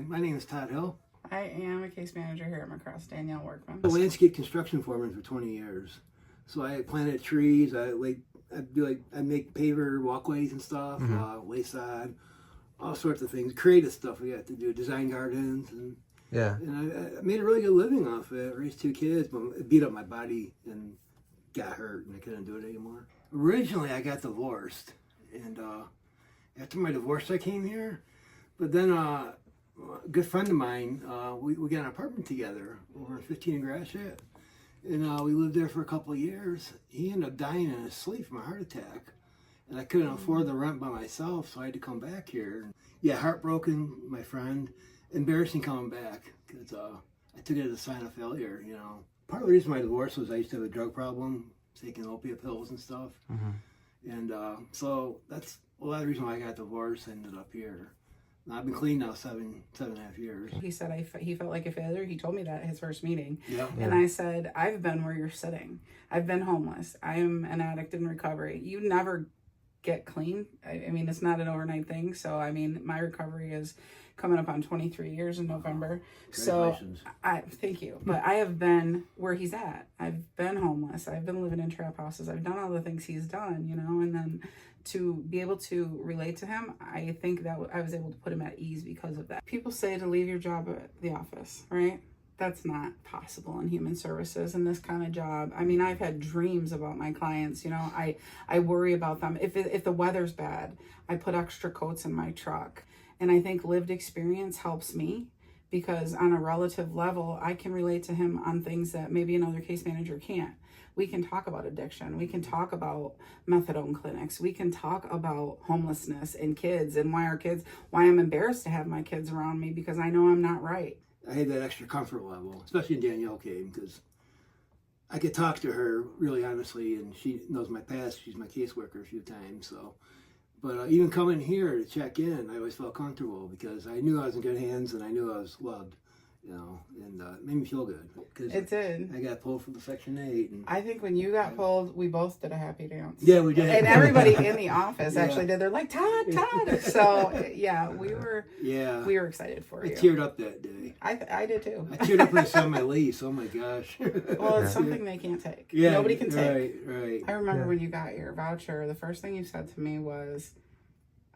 My name is Todd Hill. I am a case manager here at McCross, Danielle Workman. I'm a landscape construction foreman for 20 years. So I planted trees. I make paver walkways and stuff, lay sod, all sorts of things. Creative stuff we got to do, design gardens, and I made a really good living off it. Raised 2 kids, but it beat up my body and got hurt, and I couldn't do it anymore. Originally, I got divorced, and after my divorce, I came here. But then a good friend of mine, we got an apartment together over in 15 in Gratiot. And we lived there for a couple of years. He ended up dying in his sleep from a heart attack. And I couldn't afford the rent by myself, so I had to come back here. Yeah, heartbroken, my friend. Embarrassing coming back, because I took it as a sign of failure, you know. Part of the reason my divorce was I used to have a drug problem, taking opiate pills and stuff. And so that's a lot of the reason why I got divorced and ended up here. I've been clean now 7.5 years. He said he felt like a failure. He told me that at his first meeting. Yeah. And I said, I've been where you're sitting. I've been homeless. I am an addict in recovery. You never get clean. I mean, it's not an overnight thing. So, I mean, my recovery is coming up on 23 years in November. So, thank you. But I have been where he's at. I've been homeless. I've been living in trap houses. I've done all the things he's done, you know, and then to be able to relate to him, I think that I was able to put him at ease because of that. People say to leave your job at the office, right? That's not possible in human services in this kind of job. I mean, I've had dreams about my clients, you know, I worry about them. If the weather's bad, I put extra coats in my truck. And I think lived experience helps me, because on a relative level, I can relate to him on things that maybe another case manager can't. We can talk about addiction. We can talk about methadone clinics. We can talk about homelessness and kids and why I'm embarrassed to have my kids around me, because I know I'm not right. I had that extra comfort level, especially when Danielle came, because I could talk to her really honestly, and she knows my past. She's my caseworker a few times, so. But even coming here to check in, I always felt comfortable because I knew I was in good hands and I knew I was loved, you know, and it made me feel good. It did. I got pulled from the Section 8. And I think when you got pulled, we both did a happy dance. Yeah, we did. And everybody in the office actually did. They're like, Todd. So, yeah, we were excited for you. I teared up that day. I did too. I teared up when I saw my lease. Oh, my gosh. Well, it's something they can't take. Yeah, nobody can take. Right. I remember when you got your voucher, the first thing you said to me was,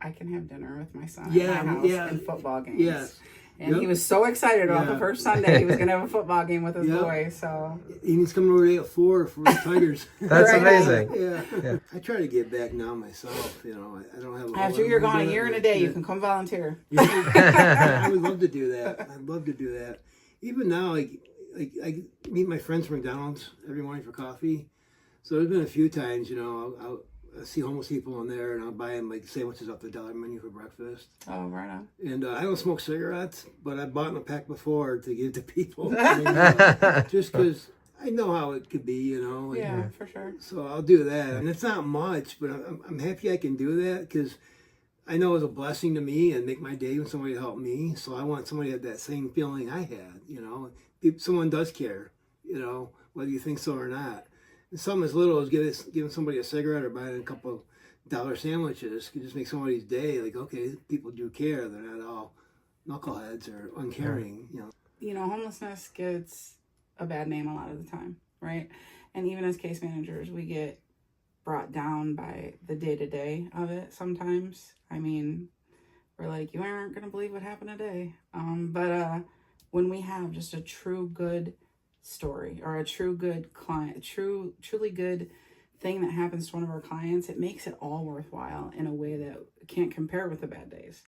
I can have dinner with my son at my house and football games. Yes. And he was so excited about the first Sunday he was going to have a football game with his boy. So he's coming over at 4 for the Tigers. That's amazing. Yeah. I try to get back now myself. You know, I don't have. After you're gone a year and a day, you can come volunteer. I would love to do that. I'd love to do that. Even now, like I meet my friends from McDonald's every morning for coffee. So there's been a few times, you know, I'll see homeless people in there, and I'll buy them like sandwiches off the dollar menu for breakfast. Oh, right on. And I don't smoke cigarettes, but I bought them a pack before to give to people. Just because I know how it could be, you know. Yeah, for sure. So I'll do that. And it's not much, but I'm happy I can do that, because I know it's a blessing to me and make my day when somebody helped me. So I want somebody to have that same feeling I had, you know. If someone does care, you know, whether you think so or not. Something as little as giving somebody a cigarette or buying a couple of dollar sandwiches can just make somebody's day. Like, okay, people do care. They're not all knuckleheads or uncaring, you know. You know, homelessness gets a bad name a lot of the time, right? And even as case managers, we get brought down by the day-to-day of it sometimes. I mean, we're like, you aren't going to believe what happened today. But when we have just a true good story or a true good client, a truly good thing that happens to one of our clients, it makes it all worthwhile in a way that can't compare with the bad days.